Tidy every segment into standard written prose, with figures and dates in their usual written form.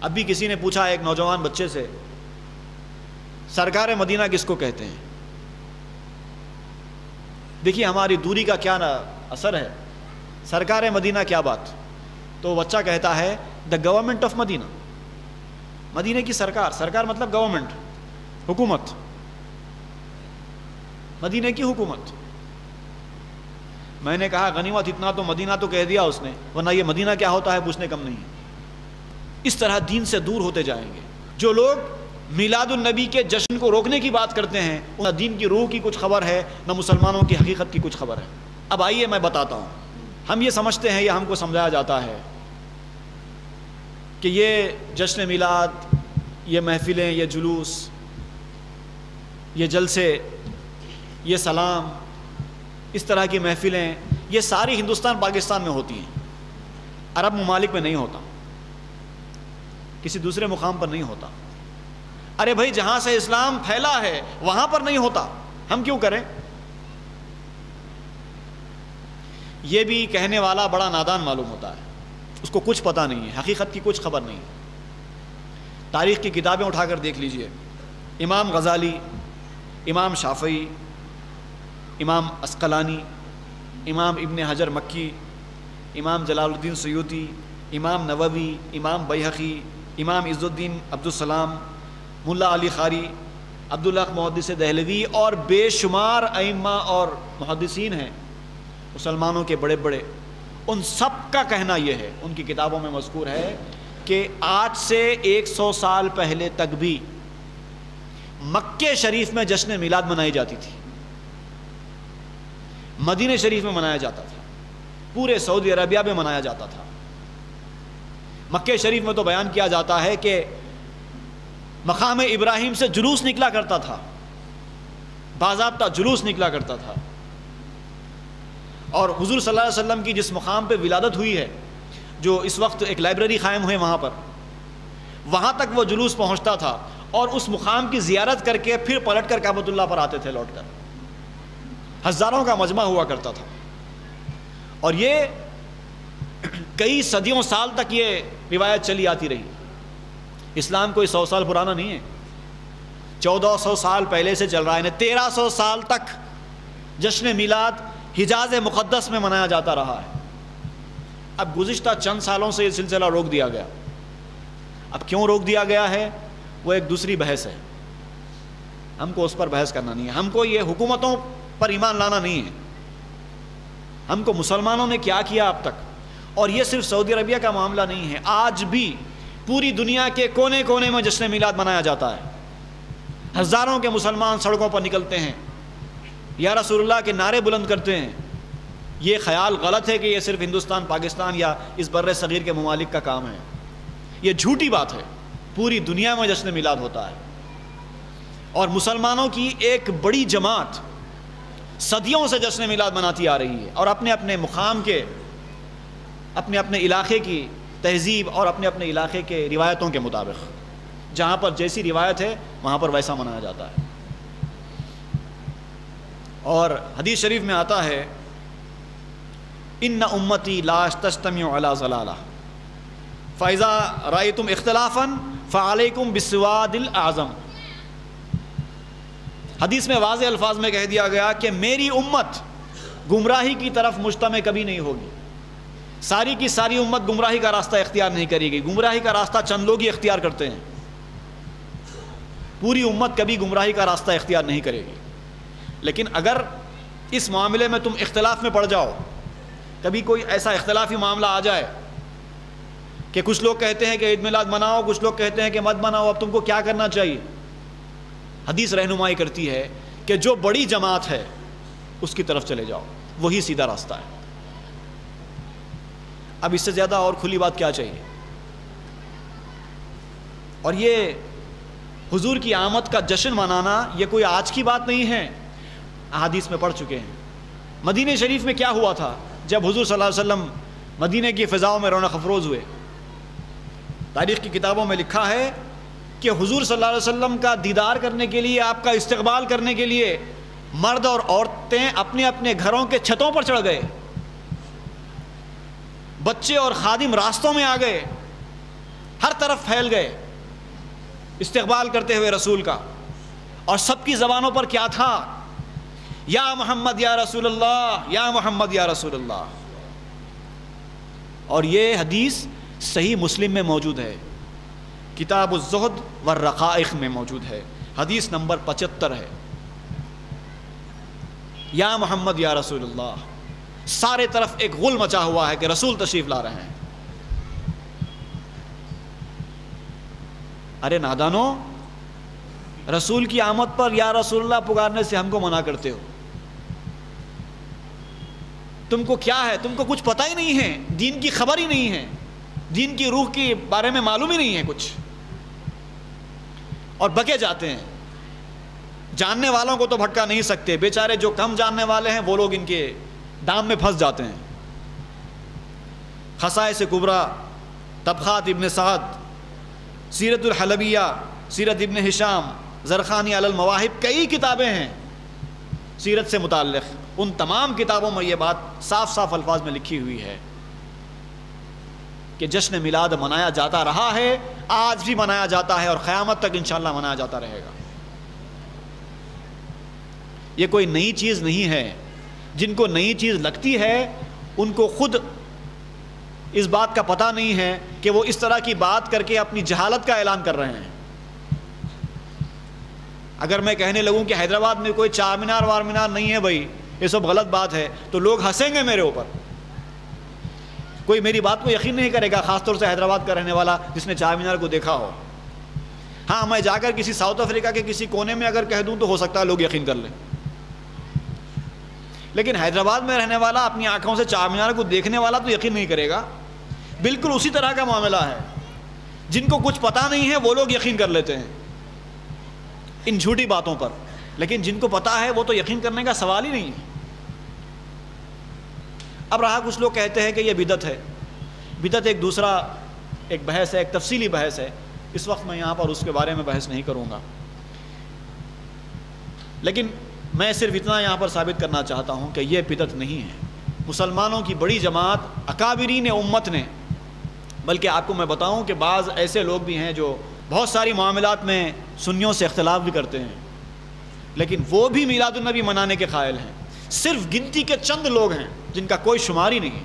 اب بھی کسی نے پوچھا ایک نوجوان بچے سے سرکار مدینہ کس کو کہتے ہیں؟ دیکھیے ہماری دوری کا کیا اثر ہے، سرکار مدینہ کیا بات؟ تو بچہ کہتا ہے دا گورنمنٹ آف مدینہ، مدینہ کی سرکار، سرکار مطلب گورنمنٹ، حکومت، مدینہ کی حکومت۔ میں نے کہا غنیمت، اتنا تو مدینہ تو کہہ دیا اس نے، ورنہ یہ مدینہ کیا ہوتا ہے پوچھنے کم نہیں ہے۔ اس طرح دین سے دور ہوتے جائیں گے۔ جو لوگ میلاد النبی کے جشن کو روکنے کی بات کرتے ہیں، نہ دین کی روح کی کچھ خبر ہے، نہ مسلمانوں کی حقیقت کی کچھ خبر ہے۔ اب آئیے میں بتاتا ہوں، ہم یہ سمجھتے ہیں یا ہم کو سمجھایا جاتا ہے کہ یہ جشن میلاد، یہ محفلیں، یہ جلوس، یہ جلسے، یہ سلام، اس طرح کی محفلیں، یہ ساری ہندوستان پاکستان میں ہوتی ہیں، عرب ممالک میں نہیں ہوتا، کسی دوسرے مقام پر نہیں ہوتا۔ ارے بھائی جہاں سے اسلام پھیلا ہے وہاں پر نہیں ہوتا، ہم کیوں کریں؟ یہ بھی کہنے والا بڑا نادان معلوم ہوتا ہے، اس کو کچھ پتہ نہیں ہے، حقیقت کی کچھ خبر نہیں۔ تاریخ کی کتابیں اٹھا کر دیکھ لیجئے، امام غزالی، امام شافعی، امام عسقلانی، امام ابن حجر مکی، امام جلال الدین سیوطی، امام نووی، امام بیہقی، امام عز الدین عبدالسلام، ملا علی قاری، عبداللہ محدث دہلوی اور بے شمار ائمہ اور محدثین ہیں مسلمانوں کے بڑے بڑے، ان سب کا کہنا یہ ہے، ان کی کتابوں میں مذکور ہے کہ آج سے 100 سال پہلے تک بھی مکہ شریف میں جشن میلاد منائی جاتی تھی، مدینہ شریف میں منایا جاتا تھا، پورے سعودی عربیہ میں منایا جاتا تھا۔ مکہ شریف میں تو بیان کیا جاتا ہے کہ مقام ابراہیم سے جلوس نکلا کرتا تھا، باضابطہ جلوس نکلا کرتا تھا، اور حضور صلی اللہ علیہ وسلم کی جس مقام پہ ولادت ہوئی ہے، جو اس وقت ایک لائبریری قائم ہوئے وہاں پر، وہاں تک وہ جلوس پہنچتا تھا، اور اس مقام کی زیارت کر کے پھر پلٹ کر کعبۃ اللہ پر آتے تھے لوٹ کر، ہزاروں کا مجمع ہوا کرتا تھا۔ اور یہ کئی صدیوں سال تک یہ روایت چلی آتی رہی، اسلام کوئی 100 سال پرانا نہیں ہے، 1400 سال پہلے سے چل رہا ہے، 1300 سال تک جشن میلاد حجاز مقدس میں منایا جاتا رہا ہے۔ اب گزشتہ چند سالوں سے یہ سلسلہ روک دیا گیا۔ اب کیوں روک دیا گیا ہے وہ ایک دوسری بحث ہے، ہم کو اس پر بحث کرنا نہیں ہے، ہم کو یہ حکومتوں پر ایمان لانا نہیں ہے، ہم کو مسلمانوں نے کیا کیا اب تک۔ اور یہ صرف سعودی عربیہ کا معاملہ نہیں ہے، آج بھی پوری دنیا کے کونے کونے میں جشن میلاد منایا جاتا ہے، ہزاروں کے مسلمان سڑکوں پر نکلتے ہیں، یا رسول اللہ کے نعرے بلند کرتے ہیں۔ یہ خیال غلط ہے کہ یہ صرف ہندوستان، پاکستان یا اس بر صغیر کے ممالک کا کام ہے، یہ جھوٹی بات ہے، پوری دنیا میں جشن میلاد ہوتا ہے، اور مسلمانوں کی ایک بڑی جماعت صدیوں سے جشن میلاد مناتی آ رہی ہے، اور اپنے اپنے مقام کے، اپنے اپنے علاقے کی تہذیب اور اپنے اپنے علاقے کے روایتوں کے مطابق، جہاں پر جیسی روایت ہے وہاں پر ویسا منایا جاتا ہے۔ اور حدیث شریف میں آتا ہے ان امتی لا تجتمع علی ضلالہ فاذا رأیتم اختلافا فعلیکم بالسواد الاعظم۔ حدیث میں واضح الفاظ میں کہہ دیا گیا کہ میری امت گمراہی کی طرف مجتمع کبھی نہیں ہوگی، ساری کی ساری امت گمراہی کا راستہ اختیار نہیں کرے گی، گمراہی کا راستہ چند لوگ ہی اختیار کرتے ہیں، پوری امت کبھی گمراہی کا راستہ اختیار نہیں کرے گی۔ لیکن اگر اس معاملے میں تم اختلاف میں پڑ جاؤ، کبھی کوئی ایسا اختلافی معاملہ آ جائے کہ کچھ لوگ کہتے ہیں کہ عید میلاد مناؤ، کچھ لوگ کہتے ہیں کہ مت مناؤ، اب تم کو کیا کرنا چاہیے؟ حدیث رہنمائی کرتی ہے کہ جو بڑی جماعت ہے اس کی طرف چلے جاؤ، وہی سیدھا راستہ ہے۔ اب اس سے زیادہ اور کھلی بات کیا چاہیے؟ اور یہ حضور کی آمد کا جشن منانا یہ کوئی آج کی بات نہیں ہے، احادیث میں پڑھ چکے ہیں۔ مدینہ شریف میں کیا ہوا تھا جب حضور صلی اللہ علیہ وسلم مدینہ کی فضاؤں میں رونق افروز ہوئے؟ تاریخ کی کتابوں میں لکھا ہے کہ حضور صلی اللہ علیہ وسلم کا دیدار کرنے کے لیے، آپ کا استقبال کرنے کے لیے مرد اور عورتیں اپنے اپنے گھروں کے چھتوں پر چڑھ گئے، بچے اور خادم راستوں میں آ گئے، ہر طرف پھیل گئے استقبال کرتے ہوئے رسول کا، اور سب کی زبانوں پر کیا تھا؟ یا محمد یا رسول اللہ، یا محمد یا رسول اللہ. اور یہ حدیث صحیح مسلم میں موجود ہے، کتاب الزہد والرقائق میں موجود ہے، حدیث نمبر 75 ہے. یا محمد یا رسول اللہ، سارے طرف ایک غل مچا ہوا ہے کہ رسول تشریف لا رہے ہیں. ارے نادانو، رسول کی آمد پر یا رسول اللہ پکارنے سے ہم کو منع کرتے ہو. تم کو کیا ہے؟ تم کو کچھ پتہ ہی نہیں ہے، دین کی خبر ہی نہیں ہے، دین کی روح کے بارے میں معلوم ہی نہیں ہے کچھ، اور بکے جاتے ہیں. جاننے والوں کو تو بھٹکا نہیں سکتے، بیچارے جو کم جاننے والے ہیں وہ لوگ ان کے دام میں پھنس جاتے ہیں. خصائص کبریٰ، طبقات ابن سعد، سیرت الحلبیہ، سیرت ابن ہشام، زرخانی علی المواہب، کئی کتابیں ہیں سیرت سے متعلق. ان تمام کتابوں میں یہ بات صاف صاف الفاظ میں لکھی ہوئی ہے کہ جشن میلاد منایا جاتا رہا ہے، آج بھی منایا جاتا ہے، اور قیامت تک انشاءاللہ منایا جاتا رہے گا. یہ کوئی نئی چیز نہیں ہے. جن کو نئی چیز لگتی ہے ان کو خود اس بات کا پتہ نہیں ہے کہ وہ اس طرح کی بات کر کے اپنی جہالت کا اعلان کر رہے ہیں. اگر میں کہنے لگوں کہ حیدرآباد میں کوئی چار مینار وار مینار نہیں ہے بھائی، یہ سب غلط بات ہے، تو لوگ ہنسیں گے میرے اوپر. کوئی میری بات کو یقین نہیں کرے گا، خاص طور سے حیدرآباد کا رہنے والا جس نے چار مینار کو دیکھا ہو. ہاں، میں جا کر کسی ساؤتھ افریقہ کے کسی کونے میں اگر کہہ دوں تو ہو سکتا ہے لوگ یقین کر لیں، لیکن حیدرآباد میں رہنے والا، اپنی آنکھوں سے چار مینار کو دیکھنے والا تو یقین نہیں کرے گا. بالکل اسی طرح کا معاملہ ہے. جن کو کچھ پتہ نہیں ہے وہ لوگ یقین کر لیتے ہیں ان جھوٹی باتوں پر، لیکن جن کو پتہ ہے وہ تو یقین کرنے کا سوال ہی نہیں ہے. اب رہا، کچھ لوگ کہتے ہیں کہ یہ بدعت ہے. بدعت ایک دوسرا ایک بحث ہے، ایک تفصیلی بحث ہے. اس وقت میں یہاں پر اس کے بارے میں بحث نہیں کروں گا، لیکن میں صرف اتنا یہاں پر ثابت کرنا چاہتا ہوں کہ یہ بدعت نہیں ہے. مسلمانوں کی بڑی جماعت اکابرین امت نے، بلکہ آپ کو میں بتاؤں کہ بعض ایسے لوگ بھی ہیں جو بہت ساری معاملات میں سنیوں سے اختلاف بھی کرتے ہیں، لیکن وہ بھی میلاد النبی منانے کے قائل ہیں. صرف گنتی کے چند لوگ ہیں جن کا کوئی شمار ہی نہیں ہے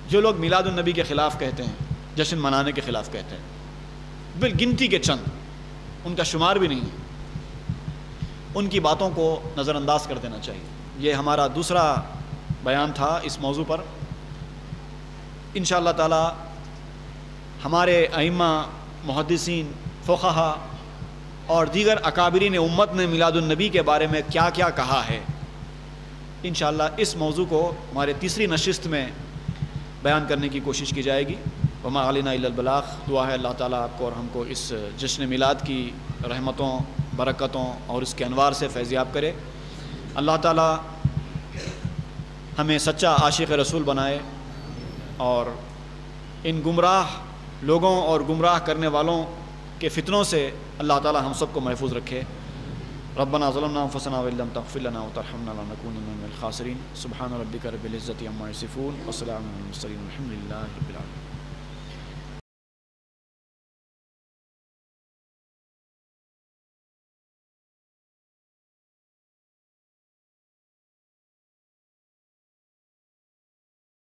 جو لوگ میلاد النبی کے خلاف کہتے ہیں، جشن منانے کے خلاف کہتے ہیں. بال گنتی کے چند، ان کا شمار بھی نہیں ہے. ان کی باتوں کو نظر انداز کر دینا چاہیے. یہ ہمارا دوسرا بیان تھا اس موضوع پر. انشاءاللہ تعالی ہمارے ائمہ، محدثین، فقہا اور دیگر اکابرین امت نے میلاد النبی کے بارے میں کیا کیا کہا ہے، انشاءاللہ اس موضوع کو ہمارے تیسری نشست میں بیان کرنے کی کوشش کی جائے گی. وما علینا الا البلاغ. دعا ہے اللہ تعالیٰ آپ کو اور ہم کو اس جشن میلاد کی رحمتوں، برکتوں اور اس کے انوار سے فیضیاب کرے. اللہ تعالیٰ ہمیں سچا عاشق رسول بنائے اور ان گمراہ لوگوں اور گمراہ کرنے والوں کے فتنوں سے اللہ تعالیٰ ہم سب کو محفوظ رکھے. ربنا ظلمنا انفسنا وان لم تغفر لنا وترحمنا لنكونن من الخاسرین. سبحان ربک رب العزة عما یصفون وسلام علی المرسلین والحمد للہ رب العالمین.